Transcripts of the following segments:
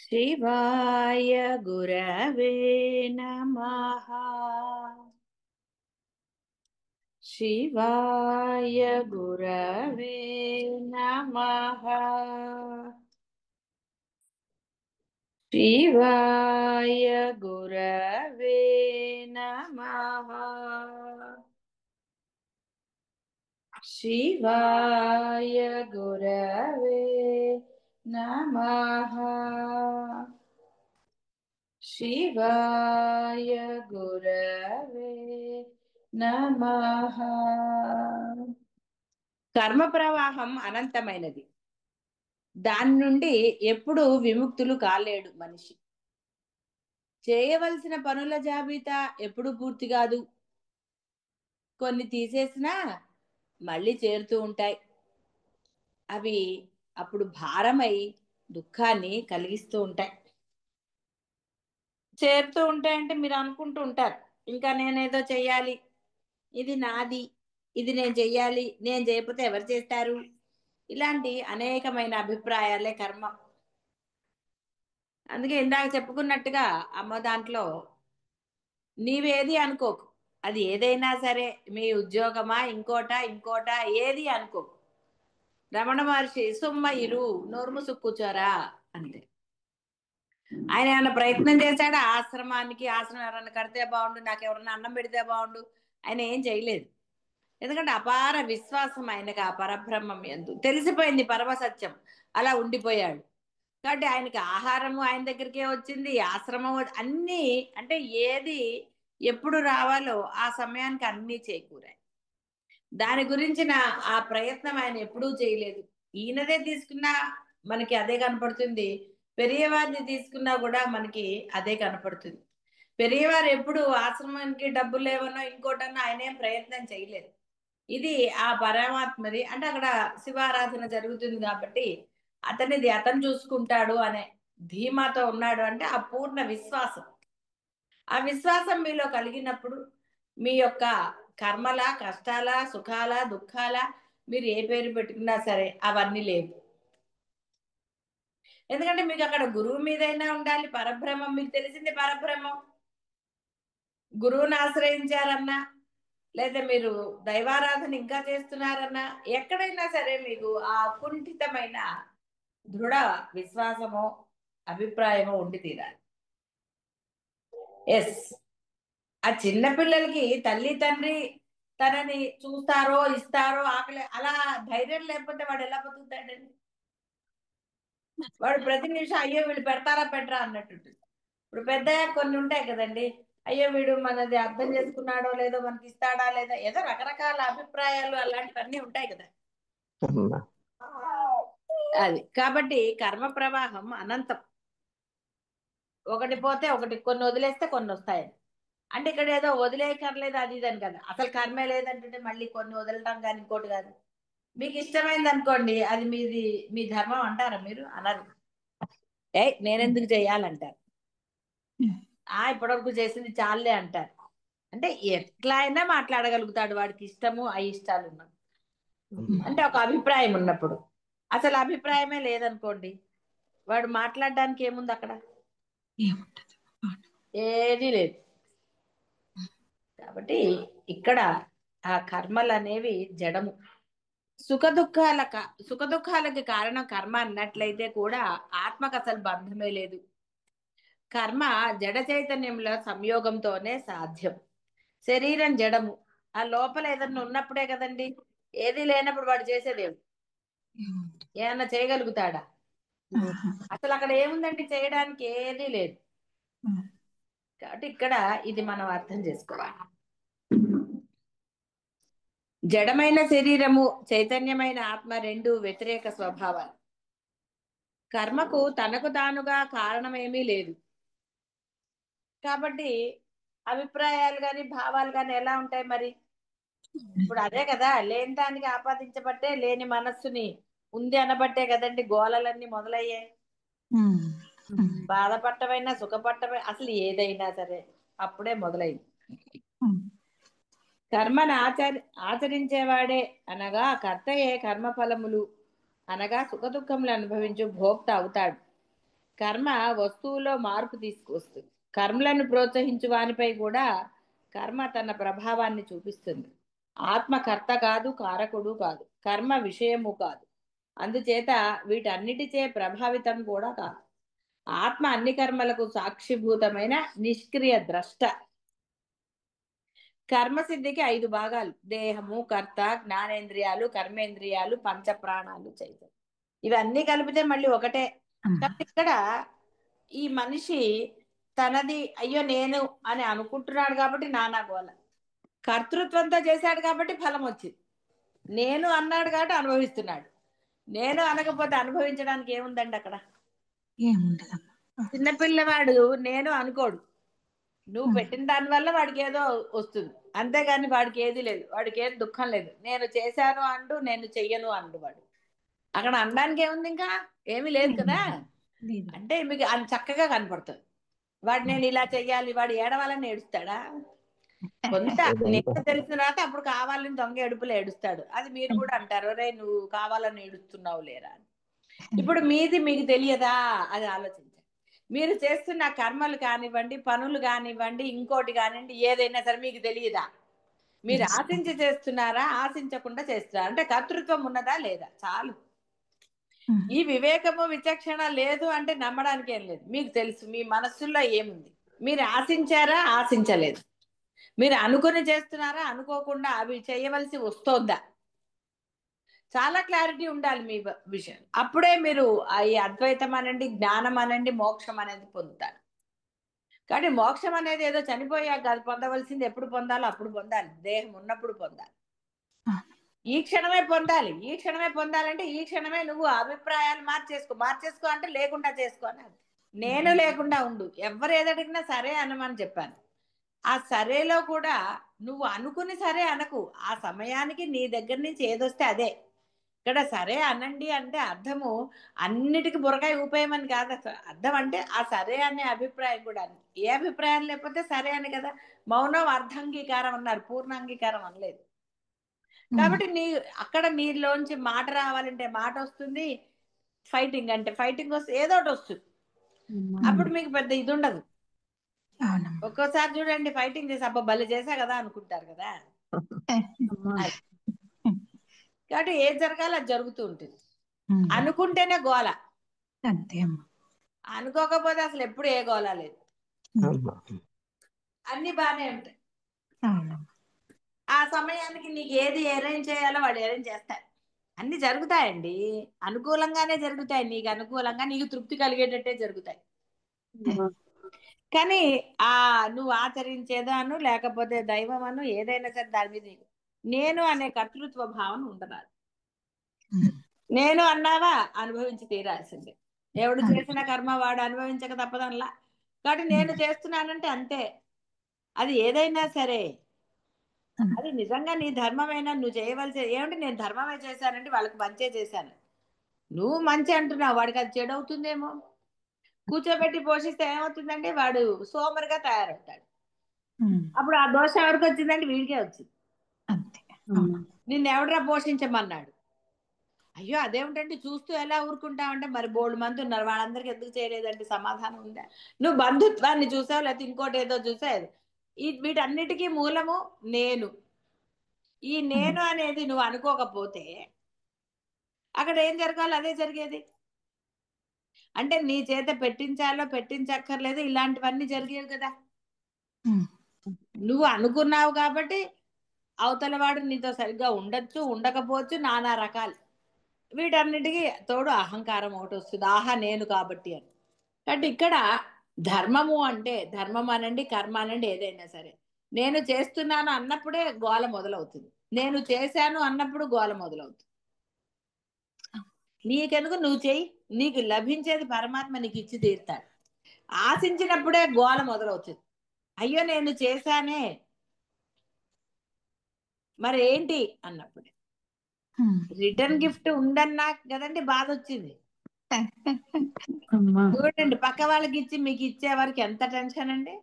शिवाय गुरवे नमः। शिवाय गुरवे नमः। शिवाय गुरवे नमः। शिवाय गुरवे नमः। शिवाय गुरवे నమః. కర్మ ప్రవాహం అనంతమైనది. దాని నుండి ఎప్పుడు విముక్తులు కాలేడు మనిషి. చేయవలసిన పనుల జాబితా ఎప్పుడు పూర్తి కాదు. కొన్ని తీసేసినా మళ్ళీ చేరుతూ ఉంటాయి. అవి అప్పుడు భారమై దుఃఖాన్ని కలిగిస్తూ ఉంటాయి. చేరుతూ ఉంటాయంటే మీరు అనుకుంటూ ఉంటారు, ఇంకా నేనేదో చెయ్యాలి, ఇది నాది, ఇది నేను చెయ్యాలి, నేను చేయకపోతే ఎవరు చేస్తారు, ఇలాంటి అనేకమైన అభిప్రాయాలే కర్మ. అందుకే ఇందాక చెప్పుకున్నట్టుగా అమ్మ దాంట్లో నీవేది అనుకోకు. అది ఏదైనా సరే, మీ ఉద్యోగమా ఇంకోటా ఇంకోటా ఏది అనుకోకు. రమణ మహర్షి సుమ్మ ఇరు నోరు మూసుకు కూర్చోరా అంతే. ఆయన ఏమైనా ప్రయత్నం చేశాడా? ఆశ్రమం ఎవరన్నా కడితే బాగుండు, నాకు ఎవరన్నా అన్నం పెడితే బాగుండు, ఆయన ఏం చేయలేదు. ఎందుకంటే అపార విశ్వాసం ఆయనకి ఆ పరబ్రహ్మం యందు తెలిసిపోయింది, పరమసత్యం. అలా ఉండిపోయాడు. కాబట్టి ఆయనకి ఆహారము ఆయన దగ్గరికే వచ్చింది, ఆశ్రమం అన్నీ, అంటే ఏది ఎప్పుడు రావాలో ఆ సమయానికి అన్నీ చేకూరాయి. దాని గురించిన ఆ ప్రయత్నం ఆయన ఎప్పుడూ చేయలేదు. ఈయనదే తీసుకున్నా మనకి అదే కనపడుతుంది, పెరియవారిని తీసుకున్నా కూడా మనకి అదే కనపడుతుంది. పెరియవారు ఎప్పుడు ఆశ్రమానికి డబ్బులు లేవనో ఇంకోటనో ఆయన ఏం ప్రయత్నం చేయలేదు. ఇది ఆ పరమాత్మది, అంటే అక్కడ శివారాధన జరుగుతుంది కాబట్టి అతనిది అతను చూసుకుంటాడు అనే ధీమాతో ఉన్నాడు. అంటే ఆ పూర్ణ విశ్వాసం. ఆ విశ్వాసం మీలో కలిగినప్పుడు మీ యొక్క కర్మల, కష్టాల, సుఖాల, దుఃఖాల, మీరు ఏ పేరు పెట్టుకున్నా సరే అవన్నీ లేవు. ఎందుకంటే మీకు అక్కడ గురువు మీదైనా ఉండాలి, పరబ్రహ్మం మీకు తెలిసింది పరబ్రహ్మం. గురువుని ఆశ్రయించారన్నా, లేదా మీరు దైవారాధన ఇంకా చేస్తున్నారన్నా, ఎక్కడైనా సరే మీకు ఆ అకుంఠితమైన దృఢ విశ్వాసమో అభిప్రాయమో ఉండి తీరాలి. ఎస్. ఆ చిన్న పిల్లలకి తల్లి తండ్రి తనని చూస్తారో ఇస్తారో ఆకలి, అలా ధైర్యం లేకపోతే వాడు ఎలా బతుకుతాడండి? వాడు ప్రతి నిమిషం అయ్యో వీళ్ళు పెడతారా పెట్టరా అన్నట్టుంటుంది. ఇప్పుడు పెద్ద కొన్ని ఉంటాయి కదండి, అయ్యో వీడు మనది అర్థం చేసుకున్నాడో లేదో, మనకి ఇస్తాడా లేదా, ఏదో రకరకాల అభిప్రాయాలు అలాంటివన్నీ ఉంటాయి కదా. అమ్మా. అది కాబట్టి కర్మ ప్రవాహం అనంతం. ఒకటి పోతే ఒకటి, కొన్ని వదిలేస్తే కొన్ని వస్తాయి. అంటే ఇక్కడ ఏదో వదిలేయక్కర్లేదు అది ఇది అని కదా, అసలు కర్మే లేదంటుంటే మళ్ళీ కొన్ని వదలటం కానీ ఇంకోటి కాదు. మీకు ఇష్టమైంది అనుకోండి, అది మీది, మీ ధర్మం అంటారా? మీరు అనరు. నేనెందుకు చెయ్యాలంటారు. ఇప్పటివరకు చేసింది చాలే అంటారు. అంటే ఎట్లా అయినా మాట్లాడగలుగుతాడు వాడికి ఇష్టము అయిష్టాలు ఉన్నప్పుడు. అంటే ఒక అభిప్రాయం ఉన్నప్పుడు. అసలు అభిప్రాయమే లేదనుకోండి, వాడు మాట్లాడడానికి ఏముంది అక్కడ? ఏదీ లేదు. కాబట్టి ఇక్కడ ఆ కర్మలు అనేవి జడము. సుఖ దుఃఖాలకి కారణం కర్మ అన్నట్లయితే కూడా ఆత్మకు అసలు బంధమే లేదు. కర్మ జడ చైతన్యంలో సంయోగంతోనే సాధ్యం. శరీరం జడము. ఆ లోపల ఏదన్నా ఉన్నప్పుడే కదండి. ఏది లేనప్పుడు వాడు చేసేదేమి? ఏమన్నా చేయగలుగుతాడా? అసలు అక్కడ ఏముందండి చేయడానికి? ఏదీ లేదు. కాబట్టి ఇక్కడ ఇది మనం అర్థం చేసుకోవాలి. జడమైన శరీరము, చైతన్యమైన ఆత్మ రెండు వ్యతిరేక స్వభావాలు. కర్మకు తనకు తానుగా కారణమేమీ లేదు. కాబట్టి అభిప్రాయాలు గాని భావాలు గాని ఎలా ఉంటాయి మరి? ఇప్పుడు అదే కదా, లేని దానికి ఆపాదించబట్టే, లేని మనస్సుని ఉంది అనబట్టే కదండి గోలలన్నీ మొదలయ్యాయి. బాధపట్టమైనా సుఖపట్టమైన అసలు ఏదైనా సరే అప్పుడే మొదలైంది. కర్మను ఆచరించేవాడే అనగా కర్తయే కర్మ ఫలములు అనగా సుఖ దుఃఖములు అనుభవించు భోక్త అవుతాడు. కర్మ వస్తువులో మార్పు తీసుకొస్తుంది. కర్మలను ప్రోత్సహించు వానిపై కూడా కర్మ తన ప్రభావాన్ని చూపిస్తుంది. ఆత్మ కర్త కాదు, కారకుడు కాదు, కర్మ విషయము కాదు. అందుచేత వీటన్నిటిచే ప్రభావితం కూడా కాదు. ఆత్మ అన్ని కర్మలకు సాక్షిభూతమైన నిష్క్రియ ద్రష్ట. కర్మసిద్ధికి 5 భాగాలు: దేహము, కర్త, జ్ఞానేంద్రియాలు, కర్మేంద్రియాలు, పంచప్రాణాలు, చైతన్యం. ఇవన్నీ కలిపితే మళ్ళీ ఒకటే. కాబట్టి ఇక్కడ ఈ మనిషి తనది అయ్యో నేను అని అనుకుంటున్నాడు కాబట్టి నానా గోల. కర్తృత్వంతో చేశాడు కాబట్టి ఫలం వచ్చింది. నేను అన్నాడు కాబట్టి అనుభవిస్తున్నాడు. నేను అనకపోతే అనుభవించడానికి ఏముందండి అక్కడ? చిన్నపిల్లవాడు నేను అనుకోడు. నువ్వు పెట్టిన దాని వల్ల వాడికి ఏదో వస్తుంది, అంతేగాని వాడికి ఏది లేదు, వాడికి ఏది దుఃఖం లేదు. నేను చేశాను అండు, నేను చెయ్యను అండు. వాడు అక్కడ అనడానికి ఏముంది? ఇంకా ఏమీ లేదు కదా. అంటే మీకు అది చక్కగా కనపడుతుంది. వాడు నేను ఇలా చెయ్యాలి, వాడు ఏడవాలని ఏడుస్తాడా? కొంత నేను తెలిసిన తర్వాత అప్పుడు కావాలని దొంగ ఏడుపులు ఏడుస్తాడు. అది మీరు కూడా అంటారు, రే నువ్వు కావాలని ఏడుస్తున్నావు లేరా అని. ఇప్పుడు మీది మీకు తెలియదా? అది ఆలోచించండి. మీరు చేస్తున్న కర్మలు కానివ్వండి, పనులు కానివ్వండి, ఇంకోటి కానివ్వండి, ఏదైనా సరే మీకు తెలియదా? మీరు ఆశించి చేస్తున్నారా, ఆశించకుండా చేస్తున్నారా? అంటే కర్తృత్వం ఉన్నదా లేదా? చాలు. ఈ వివేకము విచక్షణ లేదు అంటే నమ్మడానికి ఏం లేదు. మీకు తెలుసు మీ మనస్సులో ఏముంది. మీరు ఆశించారా, ఆశించలేదు. మీరు అనుకుని చేస్తున్నారా, అనుకోకుండా అవి చేయవలసి వస్తోందా? చాలా క్లారిటీ ఉండాలి మీ విషయం. అప్పుడే మీరు ఈ అద్వైతం అనండి, జ్ఞానం అనండి, మోక్షం అనేది పొందుతారు. కానీ మోక్షం అనేది ఏదో చనిపోయాక కాదు పొందవలసింది. ఎప్పుడు పొందాలో అప్పుడు పొందాలి. దేహం ఉన్నప్పుడు పొందాలి. ఈ క్షణమే పొందాలి. ఈ క్షణమే పొందాలంటే ఈ క్షణమే నువ్వు అభిప్రాయాలు మార్చేసుకో అంటే లేకుండా చేసుకో అని. నేను లేకుండా ఉండు. ఎవరు ఏదడిగినా సరే అనమని చెప్పాను. ఆ సరేలో కూడా నువ్వు అనుకుని సరే అనకు. ఆ సమయానికి నీ దగ్గర నుంచి ఏదొస్తే అదే. ఇక్కడ సరే అనండి అంటే అర్థము అన్నిటికీ బురకాయ ఊపేయమని కాదు. అర్థం అంటే ఆ సరే అనే అభిప్రాయం కూడా. ఏ అభిప్రాయం లేకపోతే సరే అని కదా. మౌనం అర్ధంగీకారం అన్నారు, పూర్ణాంగీకారం అనలేదు. కాబట్టి అక్కడ నీలోంచి మాట రావాలంటే మాట వస్తుంది. ఫైటింగ్ అంటే ఫైటింగ్ వస్తుంది, ఏదో ఒకటి వస్తుంది. అప్పుడు మీకు పెద్ద ఇది ఉండదు. ఒక్కోసారి చూడండి ఫైటింగ్ చేసి అబ్బా బలి చేసా కదా అనుకుంటారు కదా. కాబట్టి ఏది జరగాలి అది జరుగుతూ ఉంటుంది. అనుకుంటేనే గోల, అనుకోకపోతే అసలు ఎప్పుడు ఏ గోల లేదు. అన్ని బాగానే ఉంటాయి. ఆ సమయానికి నీకు ఏది అరేంజ్ చేయాలో వాడు అరేంజ్ చేస్తాడు. అన్ని జరుగుతాయండి, అనుకూలంగానే జరుగుతాయి. నీకు అనుకూలంగా నీకు తృప్తి కలిగేటట్టే జరుగుతాయి. కానీ నువ్వు ఆచరించేదాను లేకపోతే దైవం అను ఏదైనా సరే దాని మీద నేను అనే కర్తృత్వ భావన ఉండరాదు. నేను అన్నావా అనుభవించి తీరాల్సిందే. ఎవడు చేసిన కర్మ వాడు అనుభవించక తప్పదనలా. కాబట్టి నేను చేస్తున్నానంటే అంతే. అది ఏదైనా సరే అది నిజంగా నీ ధర్మమైనా నువ్వు చేయవలసి ఏమిటి? నేను ధర్మమే చేశానంటే వాళ్ళకి మంచే చేశాను. నువ్వు మంచి అంటున్నావు, వాడికి అది చెడు అవుతుందేమో. కూర్చోబెట్టి పోషిస్తే ఏమవుతుందంటే వాడు సోమరిగా తయారవుతాడు. అప్పుడు ఆ దోషం ఎవరికి వచ్చిందంటే వీడికే వచ్చింది. నిన్ను ఎవడరా పోషించమన్నాడు? అయ్యో అదేమిటంటే చూస్తూ ఎలా ఊరుకుంటావంటే మరి బోల్డ్ మంది ఉన్నారు, వాళ్ళందరికీ ఎందుకు చేయలేదంటే సమాధానం ఉందా? నువ్వు బంధుత్వాన్ని చూసావు, లేకపోతే ఇంకోటి ఏదో చూసావు. వీటన్నిటికీ మూలము నేను. ఈ నేను అనేది నువ్వు అనుకోకపోతే అక్కడ ఏం జరగాలో అదే జరిగేది. అంటే నీ చేత పెట్టించాలో పెట్టించక్కర్లేదు, ఇలాంటివన్నీ జరిగేవి కదా. నువ్వు అనుకున్నావు కాబట్టి అవతల వాడు నీతో సరిగ్గా ఉండొచ్చు, ఉండకపోవచ్చు, నానా రకాలు. వీటన్నిటికీ తోడు అహంకారం ఒకటి వస్తుంది, ఆహా నేను కాబట్టి అని. కాబట్టి ఇక్కడ ధర్మము అంటే ధర్మం అనండి, కర్మ అనండి, ఏదైనా సరే నేను చేస్తున్నాను అన్నప్పుడే గోల మొదలవుతుంది. నేను చేశాను అన్నప్పుడు గోల మొదలవుతుంది. నీకెందుకు, నువ్వు చెయ్యి, నీకు లభించేది పరమాత్మ నీకు ఇచ్చి తీరుతాడు. ఆశించినప్పుడే గోల మొదలవుతుంది. అయ్యో నేను చేశానే మరి ఏంటి అన్నప్పుడే. రిటర్న్ గిఫ్ట్ ఉందన్నా కదండి బాధ వచ్చింది. చూడండి పక్క వాళ్ళకి ఇచ్చి మీకు ఇచ్చే వారికి ఎంత టెన్షన్ అండి.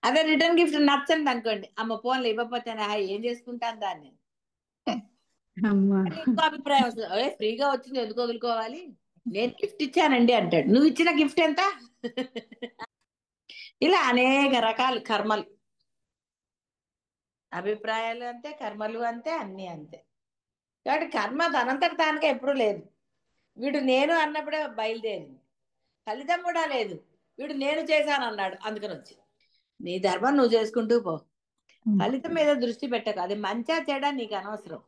అదే రిటర్న్ గిఫ్ట్ నచ్చండి అనుకోండి, అమ్మ ఫోన్లు ఇవ్వకపోతే ఏం చేసుకుంటాను దాన్ని. ఇంకో అభిప్రాయం వస్తుంది, ఫ్రీగా వచ్చింది ఎందుకు వదులుకోవాలి. నేను గిఫ్ట్ ఇచ్చానండి అంటాడు. నువ్వు ఇచ్చిన గిఫ్ట్ ఎంత? ఇలా అనేక రకాల కర్మలు, అభిప్రాయాలు అంతే, కర్మలు అంతే, అన్నీ అంతే. కాబట్టి కర్మ తనంతట తానుగా ఎప్పుడూ లేదు. వీడు నేను అన్నప్పుడే బయలుదేరింది. ఫలితం కూడా లేదు. వీడు నేను చేశాను అన్నాడు, అందుకని వచ్చి నీ ధర్మం నువ్వు చేసుకుంటూ పో, ఫలితం మీద దృష్టి పెట్టకు. అది మంచా చెడా నీకు అనవసరం.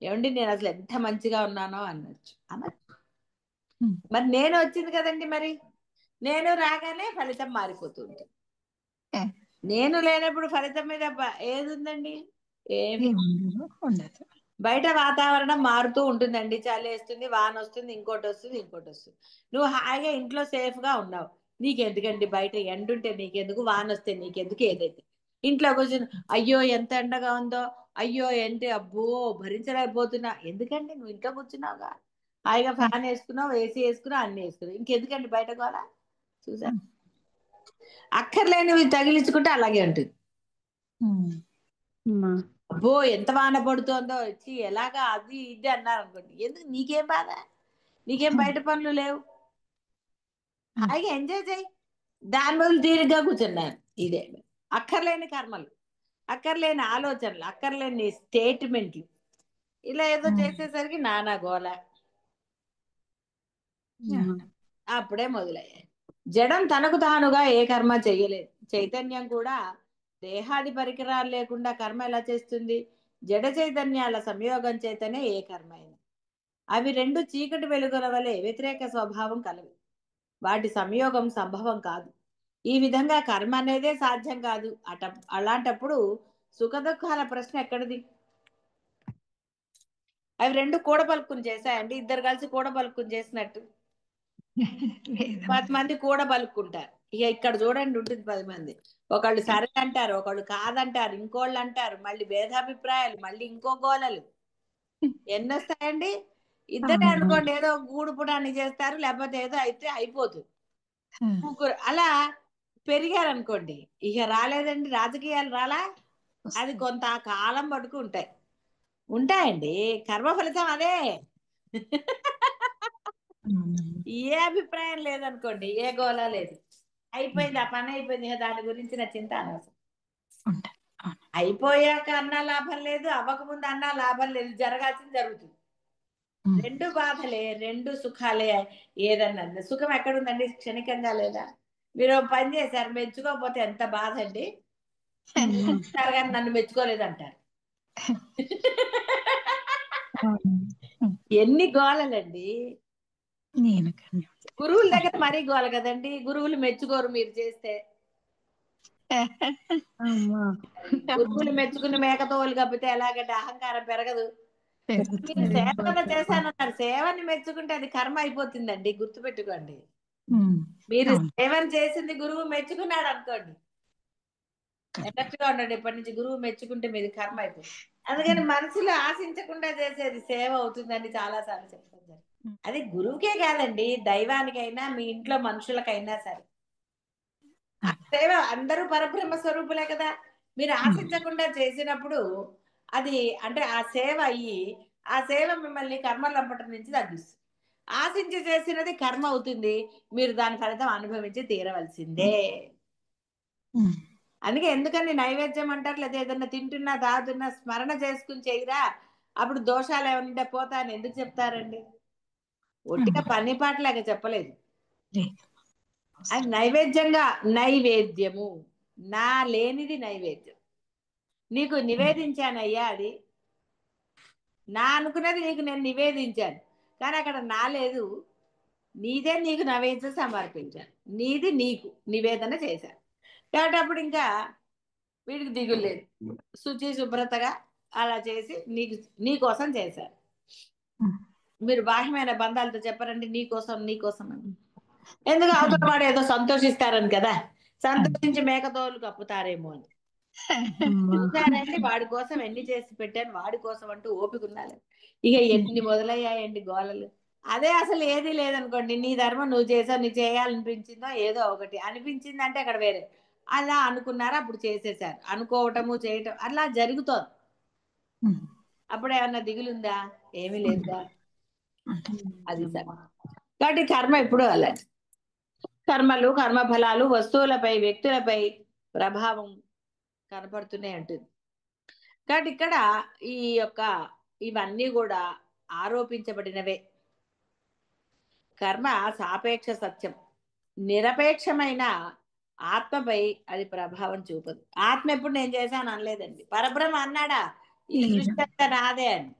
ఏమండి నేను అసలు ఎంత మంచిగా ఉన్నానో అనొచ్చు. మరి నేను వచ్చింది కదండి, మరి నేను రాగానే ఫలితం మారిపోతుంది. నేను లేనప్పుడు ఫలితం మీద ఏది ఉందండి? ఏమి ఉండదు. బయట వాతావరణం మారుతూ ఉంటుందండి. చలి వేస్తుంది, వాన వస్తుంది, ఇంకోటి వస్తుంది, ఇంకోటి వస్తుంది. నువ్వు హాయిగా ఇంట్లో సేఫ్ గా ఉన్నావు. నీకెందుకండి బయట ఎండుంటే నీకెందుకు, వాన వస్తే నీకెందుకు, ఏదైతే ఇంట్లో కూర్చొని అయ్యో ఎంత ఎండగా ఉందో, అయ్యో ఏంటి అబ్బో భరించలేకపోతున్నా, ఎందుకండి నువ్వు ఇంట్లో కూర్చున్నావుగా, హాయిగా ఫ్యాన్ వేసుకున్నావు, ఏసీ వేసుకున్నావు, అన్ని వేసుకున్నావు, ఇంకెందుకండి బయట కూడా చూసా. అక్కర్లేనివి తగిలించుకుంటే అలాగే ఉంటుంది. అబ్బో ఎంత వాన పడుతోందో, వచ్చి ఎలాగా అది ఇది అన్నారు అనుకోండి, ఎందుకు నీకేం బాధ, నీకేం బయట పనులు లేవు, హాయిగా ఎంజాయ్ చేయి. దాని బదులు తీరిగ్గా కూర్చున్నాను. ఇదే అక్కర్లేని కర్మలు, అక్కర్లేని ఆలోచనలు, అక్కర్లేని స్టేట్మెంట్లు, ఇలా ఏదో చేసేసరికి నానా గోల. అప్పుడే మొదలయ్యాయి. జడం తనకు తానుగా ఏ కర్మ చెయ్యలేదు. చైతన్యం కూడా దేహాది పరికరాలు లేకుండా కర్మ ఎలా చేస్తుంది? జడ చైతన్యాల సంయోగం చేతనే ఏ కర్మ అయినా. అవి రెండు చీకటి వెలుగుల వలె వ్యతిరేక స్వభావం కలవి. వాటి సంయోగం సంభవం కాదు. ఈ విధంగా కర్మ అనేదే సాధ్యం కాదు. అలాంటప్పుడు సుఖ దుఃఖాల ప్రశ్న ఎక్కడిది? అవి రెండు కూడబలుక్కుని చేశాయండి. ఇద్దరు కలిసి కూడబలుక్కుని చేసినట్టు 10 మంది కూడబలుక్కుంటారు. ఇక ఇక్కడ చూడండి ఉంటుంది 10 మంది. ఒకళ్ళు సరే అంటారు, ఒకళ్ళు కాదంటారు, ఇంకోళ్ళు అంటారు, మళ్ళీ భేదాభిప్రాయాలు, మళ్ళీ ఇంకో గోలలు ఎన్ని వస్తాయండి? ఇద్దరే అనుకోండి, ఏదో గూడు పుటాన్ని చేస్తారు, లేకపోతే ఏదో అయితే అయిపోతుంది. ముగ్గురు అలా పెరిగారు అనుకోండి, ఇక రాలేదండి, రాజకీయాలు రాలా, అది కొంత కాలం పట్టుకు ఉంటాయండి. కర్మ ఫలితం అదే. ఏ అభిప్రాయం లేదనుకోండి, ఏ గోళ లేదు, అయిపోయింది, ఆ పని అయిపోయింది, దాని గురించిన చింత అనవసరం. అయిపోయాక అన్నా లాభం లేదు, అవ్వకముందు అన్నా లాభం లేదు, జరగాల్సింది జరుగుతుంది. రెండు బాధలే, రెండు సుఖాలే. ఏదన్నా సుఖం ఎక్కడుందండి? క్షణికంగా లేదా? మీరు పని చేశారు, మెచ్చుకోకపోతే ఎంత బాధ అండి. కానీ నన్ను మెచ్చుకోలేదంటారు. ఎన్ని గోలలండి. గురువుల దగ్గర మరీ గోల కదండి. గురువులు మెచ్చుకోరు మీరు చేస్తే. గురువులు మెచ్చుకుని మేకతోలు కప్పితే ఎలాగంటే అహంకారం పెరగదు. మీరు సేవ చేశానన్నారు, సేవని మెచ్చుకుంటే అది కర్మ అయిపోతుందండి, గుర్తుపెట్టుకోండి. మీరు సేవను చేసింది గురువు మెచ్చుకున్నాడు అనుకోండి, ఎలర్ట్గా ఉండండి. ఇప్పటి నుంచి గురువు మెచ్చుకుంటే మీది కర్మ అయిపోతుంది. అందుకని మనసులో ఆశించకుండా చేసేది సేవ అవుతుందని చాలా సార్లు చెప్తారు. అది గురువుకే కాదండి, దైవానికైనా మీ ఇంట్లో మనుషులకైనా సరే ఆ సేవ, అందరూ పరబ్రహ్మ స్వరూపులే కదా. మీరు ఆశించకుండా చేసినప్పుడు అది అంటే ఆ సేవ అయ్యి, ఆ సేవ మిమ్మల్ని కర్మలంపటం నుంచి తగ్గిస్తుంది. ఆశించి చేసినది కర్మ అవుతుంది, మీరు దాని ఫలితం అనుభవించి తీరవలసిందే. అందుకే ఎందుకని నైవేద్యం అంటారు, లేదా ఏదన్నా తింటున్నా తాగుతున్నా స్మరణ చేసుకుని చేయరా, అప్పుడు దోషాలు ఏమైనా పోతా అని ఎందుకు చెప్తారండి? ఒట్టిగా పని పాటలాగా చెప్పలేదు. అది నైవేద్యంగా, నైవేద్యము నా లేనిది నైవేద్యం, నీకు నివేదించానయ్యా, అది నా అనుకున్నది నీకు నేను నివేదించాను, కానీ అక్కడ నా లేదు, నీదే నీకు నైవేద్యం సమర్పించాను, నీది నీకు నివేదన చేశాను. కాబట్టి అప్పుడు ఇంకా వీడికి దిగులు లేదు, శుచి శుభ్రతగా అలా చేసి నీకోసం చేశారు. మీరు బాహ్యమైన బంధాలతో చెప్పారండి నీకోసం నీకోసం అని. ఎందుకు అవతల వాడు ఏదో సంతోషిస్తారని కదా, సంతోషించి మేకతోలు కప్పుతారేమో అని. చూసారండి, వాడి కోసం ఎన్ని చేసి పెట్టాను, వాడి కోసం అంటూ ఓపిక ఉండాలి. ఇక ఎన్ని మొదలయ్యాయండి గోలలు. అదే అసలు ఏది లేదనుకోండి, నీ ధర్మం నువ్వు చేసావు, నీకు చేయాలనిపించిందో ఏదో ఒకటి అనిపించింది అంటే అక్కడ వేరే, అలా అనుకున్నారా అప్పుడు చేసేసారు, అనుకోవటము చేయటం అలా జరుగుతోంది. అప్పుడు ఏమన్నా దిగులుందా? ఏమీ లేదుగా. అది సార్. కాబట్టి కర్మ ఎప్పుడు అలా కర్మలు కర్మఫలాలు వస్తువులపై వ్యక్తులపై ప్రభావం కనపడుతూనే ఉంటుంది. కాబట్టి ఇక్కడ ఈ యొక్క ఇవన్నీ కూడా ఆరోపించబడినవే. కర్మ సాపేక్ష సత్యం, నిరపేక్షమైన ఆత్మపై అది ప్రభావం చూపదు. ఆత్మ ఎప్పుడు నేను చేశాను అనలేదండి. పరబ్రహ్మ అన్నాడా ఈ సృష్టి అంతా నాదే అని?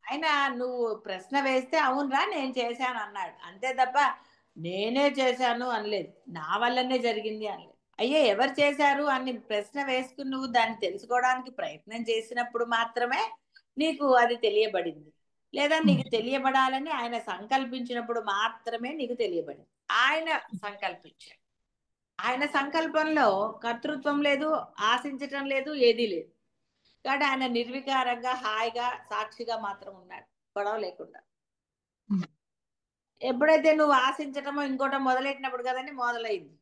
ఆయన నువ్వు ప్రశ్న వేస్తే అవునరా నేను చేశాను అన్నాడు, అంతే తప్ప నేనే చేశాను అనలేదు, నా వల్లనే జరిగింది అనలేదు. అయ్యే ఎవరు చేశారు అని ప్రశ్న వేసుకుని నువ్వు దాన్ని తెలుసుకోవడానికి ప్రయత్నం చేసినప్పుడు మాత్రమే నీకు అది తెలియబడింది. లేదా నీకు తెలియబడాలని ఆయన సంకల్పించినప్పుడు మాత్రమే నీకు తెలియబడింది. ఆయన సంకల్పించాడు. ఆయన సంకల్పంలో కర్తృత్వం లేదు, ఆశించటం లేదు, ఏదీ లేదు. కాబట్టి ఆయన నిర్వికారంగా హాయిగా సాక్షిగా మాత్రం ఉన్నాడు, గొడవ లేకుండా. ఎప్పుడైతే నువ్వు ఆశించటమో ఇంకోటో మొదలెట్టినప్పుడు కదండి మొదలైంది.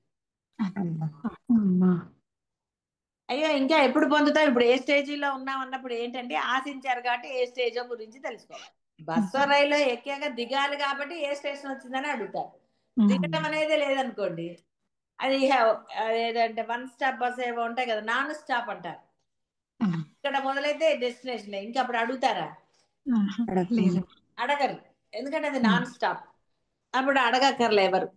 అయ్యో ఇంకా ఎప్పుడు పొందుతావు, ఇప్పుడు ఏ స్టేజీలో ఉన్నావు అన్నప్పుడు ఏంటంటే ఆశించారు కాబట్టి ఏ స్టేజో గురించి తెలుసుకోవాలి. బస్సు రైల్లో ఎక్కాక దిగాలి కాబట్టి ఏ స్టేషన్ వచ్చిందని అడుగుతారు. దిగటం అనేది లేదనుకోండి, అది ఏదంటే 1 స్టాప్ బస్ ఏవో ఉంటాయి కదా, నాన్ స్టాప్ అంటారు. ఇక్కడ మొదలైతే డెస్టినేషన్, ఇంకా అప్పుడు అడుగుతారా? అడగరు, ఎందుకంటే అది నాన్ స్టాప్. అప్పుడు అడగక్కర్లే ఎవరు.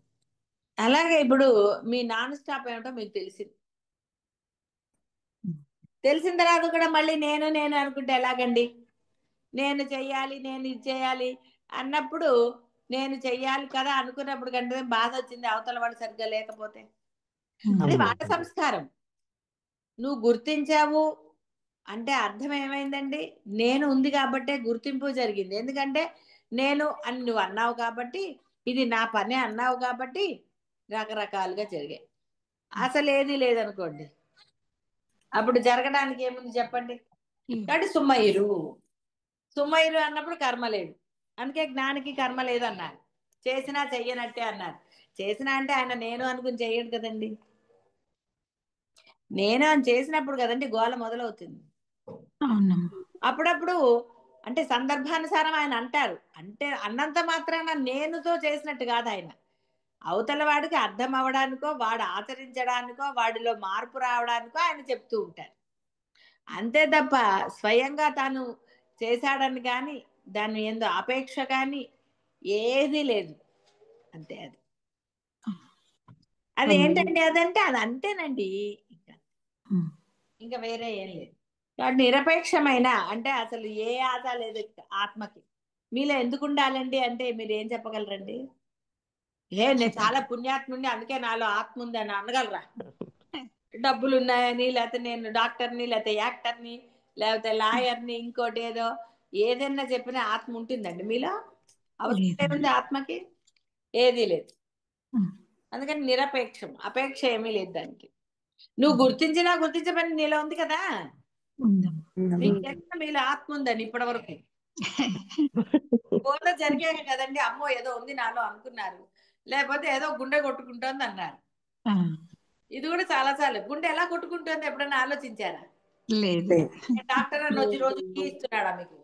అలాగే ఇప్పుడు మీ నాన్ స్టాప్ ఏమిటో మీకు తెలిసింది. తెలిసిన తర్వాత కూడా మళ్ళీ నేను నేను అనుకుంటే ఎలాగండి? నేను చెయ్యాలి, నేను ఇది చేయాలి అన్నప్పుడు, నేను చెయ్యాలి కదా అనుకున్నప్పుడు కంటే బాధ వచ్చింది అవతల వాడు సరిగ్గా లేకపోతే, అది వాటి సంస్కారం. నువ్వు గుర్తించావు అంటే అర్థం ఏమైందండి? నేను ఉంది కాబట్టే గుర్తింపు జరిగింది. ఎందుకంటే నేను అని నువ్వు అన్నావు కాబట్టి, ఇది నా పని అన్నావు కాబట్టి రకరకాలుగా జరిగాయి. అసలు ఏది లేదనుకోండి, అప్పుడు జరగడానికి ఏముంది చెప్పండి? కాబట్టి సుమ్మయ్యరు, సుమ్మయ్యరు అన్నప్పుడు కర్మ లేదు. అందుకే జ్ఞానికి కర్మ లేదు అన్నారు. చేసినా చెయ్యనట్టే అన్నారు. చేసినా అంటే ఆయన నేను అనుకుని చెయ్యడు కదండి. నేను అని చేసినప్పుడు కదండి గోల మొదలవుతుంది. అప్పుడప్పుడు అంటే సందర్భానుసారం ఆయన అంటారు, అంటే అన్నంత మాత్రాన నేనుతో చేసినట్టు కాదు ఆయన. అవతల వాడికి అర్థం అవ్వడానికో, వాడు ఆచరించడానికో, వాడిలో మార్పు రావడానికో ఆయన చెప్తూ ఉంటారు. అంతే తప్ప స్వయంగా తాను చేశాడని కానీ దాని ఏందో అపేక్ష కానీ ఏదీ లేదు. అంతే. అది అది ఏంటండి అదంటే అది అంతేనండి, ఇంకా వేరే ఏం లేదు. కాబట్టి నిరపేక్షమైన అంటే అసలు ఏ ఆశ లేదు ఆత్మకి. మీలో ఎందుకు ఉండాలండి అంటే మీరు ఏం చెప్పగలరండి? నేను చాలా పుణ్యాత్ముండి అందుకే నాలో ఆత్మ ఉంది అని అనగలరా? డబ్బులు ఉన్నాయని, లేకపోతే నేను డాక్టర్ని, లేకపోతే యాక్టర్ని, లేకపోతే లాయర్ని, ఇంకోటి ఏదో ఏదైనా చెప్పినా ఆత్మ ఉంటుందండి మీలో? అవసరం ఏముంది ఆత్మకి? ఏదీ లేదు. అందుకని నిరపేక్షం, అపేక్ష ఏమీ లేదు దానికి. నువ్వు గుర్తించినా గుర్తించమని నీలో ఉంది కదా. మీలో ఆత్మ ఉందండి ఇప్పటి వరకు. బోధ జరిగాక కదండి అమ్మో ఏదో ఉంది నాలో అనుకున్నారు, లేకపోతే ఏదో గుండె కొట్టుకుంటోంది అన్నారు. ఇది కూడా చాలా సార్లు గుండె ఎలా కొట్టుకుంటుంది ఎప్పుడైనా ఆలోచించారా? లేదు. డాక్టర్ అని వచ్చి రోజు కీ ఇస్తున్నాడా మీకు?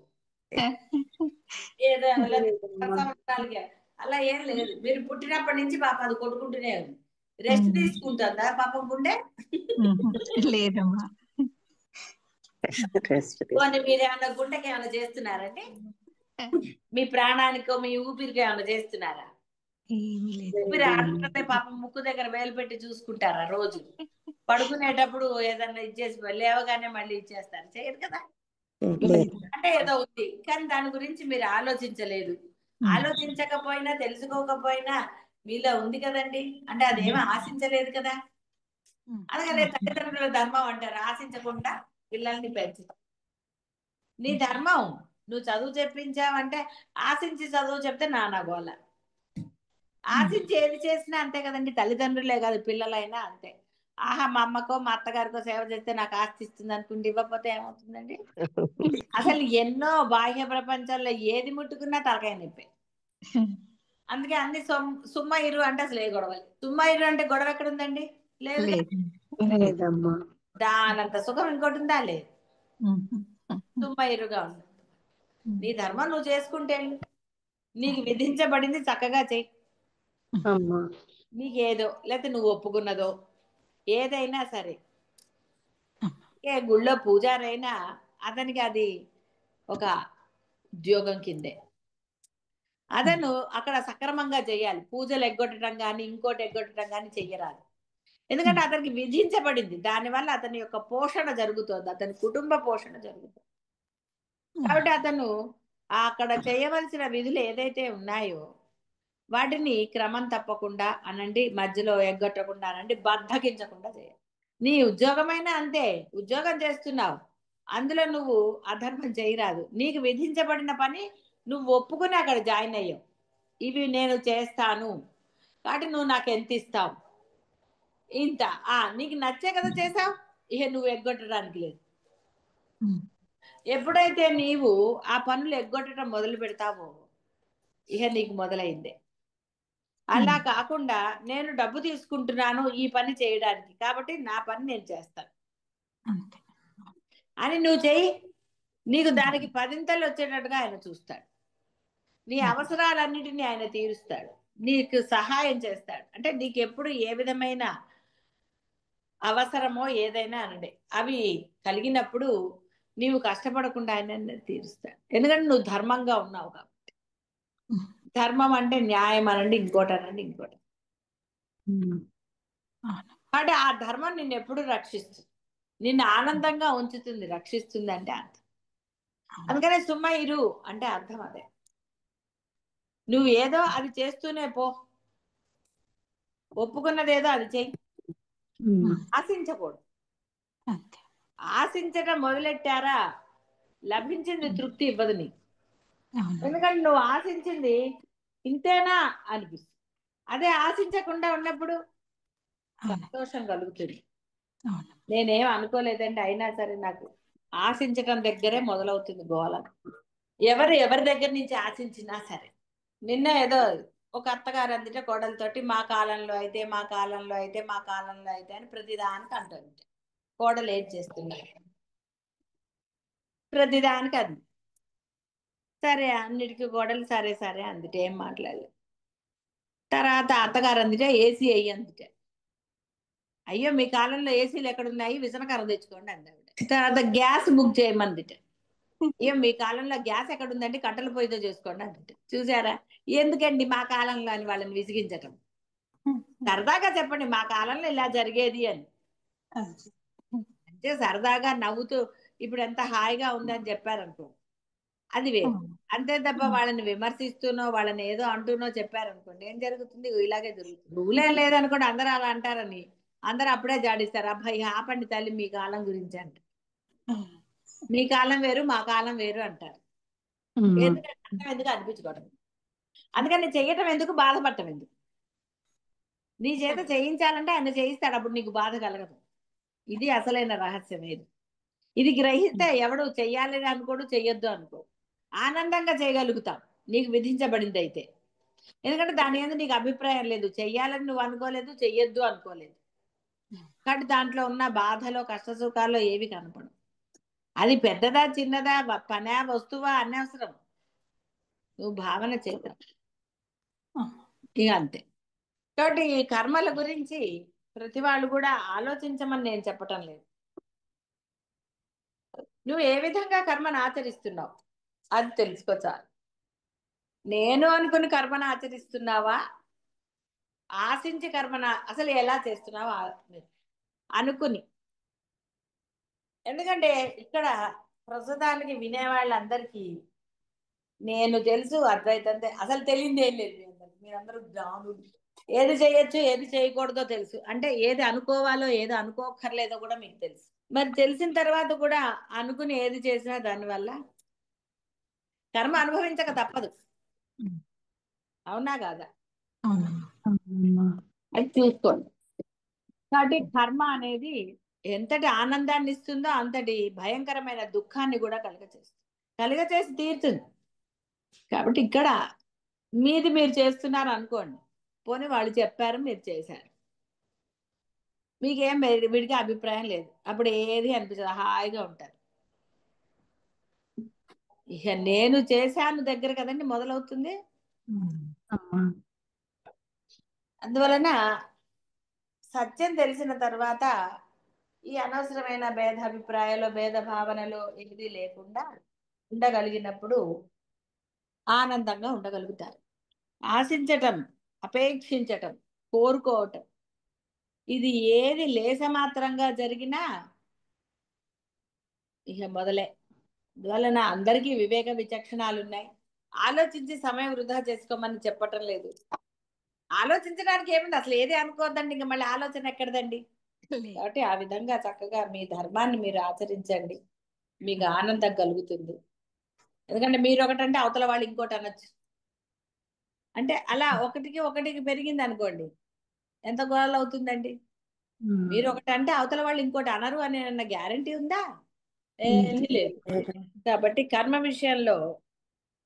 ఏదో సంవత్సరాలకి అలా ఏం లేదు. మీరు పుట్టినప్పటి నుంచి పాప అది కొట్టుకుంటూనే ఉంది. రెస్ట్ తీసుకుంటుందా పాపం గుండె? లేదమ్మా. మీరు ఏమన్నా గుండెకి ఏమైనా చేస్తున్నారండి? మీ ప్రాణానికో మీ ఊపిరికి ఏమైనా చేస్తున్నారా? ఊపిరి ఆడుతుంటే పాపం ముక్కు దగ్గర వేలు పెట్టి చూసుకుంటారా రోజు? పడుకునేటప్పుడు ఏదన్నా ఇచ్చేసి లేవగానే మళ్ళీ ఇచ్చేస్తారు, చేయరు కదా. అంటే ఏదో ఉంది కానీ దాని గురించి మీరు ఆలోచించలేదు. ఆలోచించకపోయినా తెలుసుకోకపోయినా మీలో ఉంది కదండి. అంటే అదేమీ ఆశించలేదు కదా. అలాగే తల్లిదండ్రుల ధర్మం అంటారు, ఆశించకుండా పిల్లల్ని పెంచు. నీ ధర్మం. నువ్వు చదువు చెప్పించావంటే ఆశించి చదువు చెప్తే నాన్న గోల. ఆశించి ఏది చేసినా అంతే కదండి. తల్లిదండ్రులే కాదు పిల్లలైనా అంతే. ఆహా మా అమ్మకో మా అత్తగారికో సేవ చేస్తే నాకు ఆస్తి ఇస్తుంది అనుకుంటే ఇవ్వకపోతే ఏమవుతుందండి? అసలు ఎన్నో బాహ్య ప్రపంచంలో ఏది ముట్టుకున్నా తలకాయ నొప్పి. అందుకే అన్ని సుమ్మ ఇరు అంటే అసలు ఏ గొడవలు. సుమ్మ ఇరు అంటే గొడవ ఎక్కడ ఉందండి? లేదు. దానంత సుఖం ఇంకోటి ఉందా? లేదు. సుమ్మ ఇరుగా ఉంది. నీ ధర్మం నువ్వు చేసుకుంటే నీకు విధించబడింది చక్కగా చెయ్యి. అమ్మా. నీకేదో లేకపోతే నువ్వు ఒప్పుకున్నదో ఏదైనా సరే, ఏ గుళ్ళో పూజారైనా అతనికి అది ఒక ఉద్యోగం కిందే. అతను అక్కడ సక్రమంగా చేయాలి. పూజలు ఎగ్గొట్టడం కానీ ఇంకోటి ఎగ్గొట్టడం కానీ చెయ్యరాదు. ఎందుకంటే అతనికి విధించబడింది. దానివల్ల అతని యొక్క పోషణ జరుగుతోంది, అతని కుటుంబ పోషణ జరుగుతుంది. కాబట్టి అతను అక్కడ చేయవలసిన విధులు ఏదైతే ఉన్నాయో వాటిని క్రమం తప్పకుండా అనండి, మధ్యలో ఎగ్గొట్టకుండా అనండి, బద్ధకించకుండా చేయాలి. నీ ఉద్యోగమైనా అంతే. ఉద్యోగం చేస్తున్నావు, అందులో నువ్వు అధర్మం చేయరాదు. నీకు విధించబడిన పని నువ్వు ఒప్పుకుని అక్కడ జాయిన్ అయ్యావు. ఇవి నేను చేస్తాను కాబట్టి నువ్వు నాకు ఎంత ఇస్తావు, ఇంత. నీకు నచ్చే కదా చేసావు, ఇక నువ్వు ఎగ్గొట్టడానికి లేదు. ఎప్పుడైతే నీవు ఆ పనులు ఎగ్గొట్టడం మొదలు పెడతావో ఇక నీకు మొదలైందే. అలా కాకుండా నేను డబ్బు తీసుకుంటున్నాను ఈ పని చేయడానికి, కాబట్టి నా పని నేను చేస్తాను అని నువ్వు చెయ్యి. నీకు దానికి పదింతలు వచ్చేటట్టుగా ఆయన చూస్తాడు. నీ అవసరాలన్నిటినీ ఆయన తీరుస్తాడు, నీకు సహాయం చేస్తాడు. అంటే నీకు ఎప్పుడు ఏ విధమైన అవసరమో ఏదైనా అనండి, అవి కలిగినప్పుడు నీవు కష్టపడకుండా ఆయన తీరుస్తాడు. ఎందుకంటే నువ్వు ధర్మంగా ఉన్నావు కాబట్టి. ధర్మం అంటే న్యాయం అనండి, ఇంకోటి అనండి, ఇంకోటి. అంటే ఆ ధర్మం నిన్ను ఎప్పుడు రక్షిస్తుంది, నిన్ను ఆనందంగా ఉంచుతుంది, రక్షిస్తుంది అంటే అర్థం. అందుకనే సుమ్మ ఇరు అంటే అర్థం అదే. నువ్వు ఏదో అది చేస్తూనే పో, ఒప్పుకున్నదేదో అది చెయ్యి. ఆశించకూడదు. ఆశించడం మొదలెట్టారా లభించింది తృప్తి ఇవ్వదు నీకు. ఎందుకంటే నువ్వు ఆశించింది ఇంతేనా అనిపిస్తుంది. అదే ఆశించకుండా ఉన్నప్పుడు సంతోషం కలుగుతుంది. నేనేం అనుకోలేదండి, అయినా సరే నాకు ఆశించటం దగ్గరే మొదలవుతుంది గోల. ఎవరి దగ్గర నుంచి ఆశించినా సరే. నిన్న ఏదో ఒక అత్తగారు అందుకే కోడలతోటి మా కాలంలో అయితే, మా కాలంలో అయితే, మా కాలంలో అయితే అని ప్రతిదానికి అంటుంది. కోడలు ఏం చేస్తున్నారు ప్రతిదానికి అంది. సరే అన్నిటికీ కోడలు సరే సరే అందుకే ఏం మాట్లాడలేదు. తర్వాత అత్తగారు అందుకే ఏసీ అయ్యి అందుకే, అయ్యో మీ కాలంలో ఏసీలు ఎక్కడున్నాయి, విసనకర్ర తెచ్చుకోండి అంది ఆవిడ. తర్వాత గ్యాస్ బుక్ చేయమందిట. అయ్యో మీ కాలంలో గ్యాస్ ఎక్కడుందండి, కట్టెల పొయ్యితో చేసుకోండి అందిట. చూసారా ఎందుకండి మా కాలంలో అని వాళ్ళని విసిగించటం. సరదాగా చెప్పండి మా కాలంలో ఇలా జరిగేది అని, అంటే సరదాగా నవ్వుతూ ఇప్పుడు ఎంత హాయిగా ఉందని చెప్పారనుకో అది వేరు. అంతే తప్ప వాళ్ళని విమర్శిస్తూనో వాళ్ళని ఏదో అంటూనో చెప్పారనుకోండి ఏం జరుగుతుంది, ఇలాగే జరుగుతుంది. రూలేం లేదనుకోండి, అందరూ అలా అంటారని అందరూ అప్పుడే జాడిస్తారు. అబ్బాయి ఆపండి తల్లి మీ కాలం గురించి అంట. మీ కాలం వేరు మా కాలం వేరు అంటారు. ఎందుకు అనిపించుకోవడం. అందుకని చెయ్యటం ఎందుకు, బాధపడటం ఎందుకు. నీ చేత చేయించాలంటే ఆయన చేయిస్తాడు, అప్పుడు నీకు బాధ కలగదు. ఇది అసలైన రహస్యం. ఇది గ్రహిస్తే ఎవడు చెయ్యాలని అనుకోడు, చెయ్యొద్దు అనుకో, ఆనందంగా చేయగలుగుతాం నీకు విధించబడింది అయితే. ఎందుకంటే దాని మీద నీకు అభిప్రాయం లేదు, చెయ్యాలని నువ్వు అనుకోలేదు, చెయ్యొద్దు అనుకోలేదు. కాబట్టి దాంట్లో ఉన్న బాధలో కష్ట సుఖాల్లో ఏవి కనపడవు. అది పెద్దదా చిన్నదా, పనా వస్తువా అనవసరం, నువ్వు భావన చేద్దాం ఇక అంతే. కాబట్టి ఈ కర్మల గురించి ప్రతి వాళ్ళు కూడా ఆలోచించమని నేను చెప్పటం లేదు. నువ్వు ఏ విధంగా కర్మను ఆచరిస్తున్నావు అది తెలుసుకో చాలు. నేను అనుకుని కర్మను ఆచరిస్తున్నావా, ఆశించి కర్మన అసలు ఎలా చేస్తున్నావా అనుకుని. ఎందుకంటే ఇక్కడ ప్రస్తుతానికి వినేవాళ్ళందరికీ నేను తెలుసు అద్వైతం అసలు తెలియదు ఏం లేదు. మీరందరూ జ్ఞానులు. ఏది చేయొచ్చు ఏది చేయకూడదో తెలుసు, అంటే ఏది అనుకోవాలో ఏది అనుకోకర్లేదో కూడా మీకు తెలుసు. మరి తెలిసిన తర్వాత కూడా అనుకుని ఏది చేసినా దానివల్ల కర్మ అనుభవించక తప్పదు. అవునా కాదా? అది చూసుకోండి. కాబట్టి కర్మ అనేది ఎంతటి ఆనందాన్ని ఇస్తుందో అంతటి భయంకరమైన దుఃఖాన్ని కూడా కలుగచేసి తీరుతుంది. కాబట్టి ఇక్కడ మీది మీరు చేస్తున్నారు అనుకోండి, పోనీ వాళ్ళు చెప్పారు మీరు చేశారు, మీకేం విడిగా అభిప్రాయం లేదు, అప్పుడు ఏది అనిపించదు, హాయిగా ఉంటారు. ఇక నేను చేశాను దగ్గర కదండి మొదలవుతుంది. అమ్మా. అందువలన సత్యం తెలిసిన తర్వాత ఈ అనవసరమైన భేదాభిప్రాయాలు భేద భావనలు ఏది లేకుండా ఉండగలిగినప్పుడు ఆనందంగా ఉండగలుగుతారు. ఆశించటం, అపేక్షించటం, కోరుకోవటం, ఇది ఏది లేసమాత్రంగా జరిగినా ఇక మొదలే. అందువలన అందరికీ వివేక విచక్షణాలు ఉన్నాయి. ఆలోచించి సమయం వృధా చేసుకోమని చెప్పటం లేదు. ఆలోచించడానికి ఏముంది, అసలు ఏది అనుకోవద్దండి, ఇంకా మళ్ళీ ఆలోచన ఎక్కడదండి. లేదు. కాబట్టి ఆ విధంగా చక్కగా మీ ధర్మాన్ని మీరు ఆచరించండి, మీకు ఆనందం కలుగుతుంది. ఎందుకంటే మీరు ఒకటంటే అవతల వాళ్ళు ఇంకోటి అనొచ్చు. అంటే అలా ఒకటికి ఒకటికి పెరిగింది అనుకోండి, ఎంత గొడవలు అవుతుందండి. మీరు ఒకటి అంటే అవతల వాళ్ళు ఇంకోటి అనరు అనే గ్యారంటీ ఉందా? ఏమీ లేదు. కాబట్టి కర్మ విషయంలో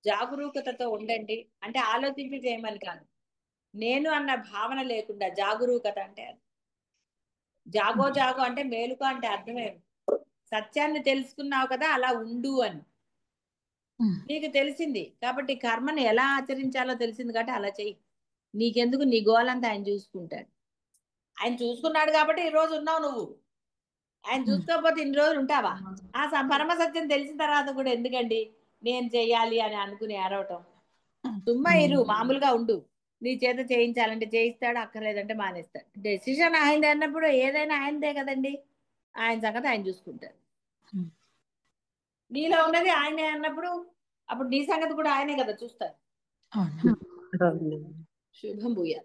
జాగరూకతతో ఉండండి. అంటే ఆలోచించి చేయమని కాదు, నేను అన్న భావన లేకుండా జాగరూకత అంటే అది. జాగో జాగో అంటే మేలుకో అంటే అర్థమే, సత్యాన్ని తెలుసుకున్నావు కదా అలా ఉండు అని నీకు తెలిసింది కాబట్టి కర్మని ఎలా ఆచరించాలో తెలిసింది కాబట్టి అలా చెయ్యి. నీకెందుకు, నీ గోలంతా ఆయన చూసుకుంటాడు. ఆయన చూసుకున్నాడు కాబట్టి ఈ రోజు ఉన్నావు నువ్వు. ఆయన చూసుకోకపోతే ఇన్ని రోజులు ఉంటావా? ఆ పరమ సత్యం తెలిసిన తర్వాత కూడా ఎందుకండి నేను చెయ్యాలి అని అనుకుని ఏడవటం? సుమ్మా ఇరు, మామూలుగా ఉండు. నీ చేత చేయించాలంటే చేయిస్తాడు, అక్కర్లేదంటే మానేస్తాడు. డెసిషన్ ఆయనదే అన్నప్పుడు ఏదైనా ఆయనదే కదండి. ఆయన సంగతి ఆయన చూసుకుంటాడు. నీలో ఉన్నది ఆయనే అన్నప్పుడు అప్పుడు నీ సంగతి కూడా ఆయనే కదా చూస్తారు. అవును. శుభం భూయా.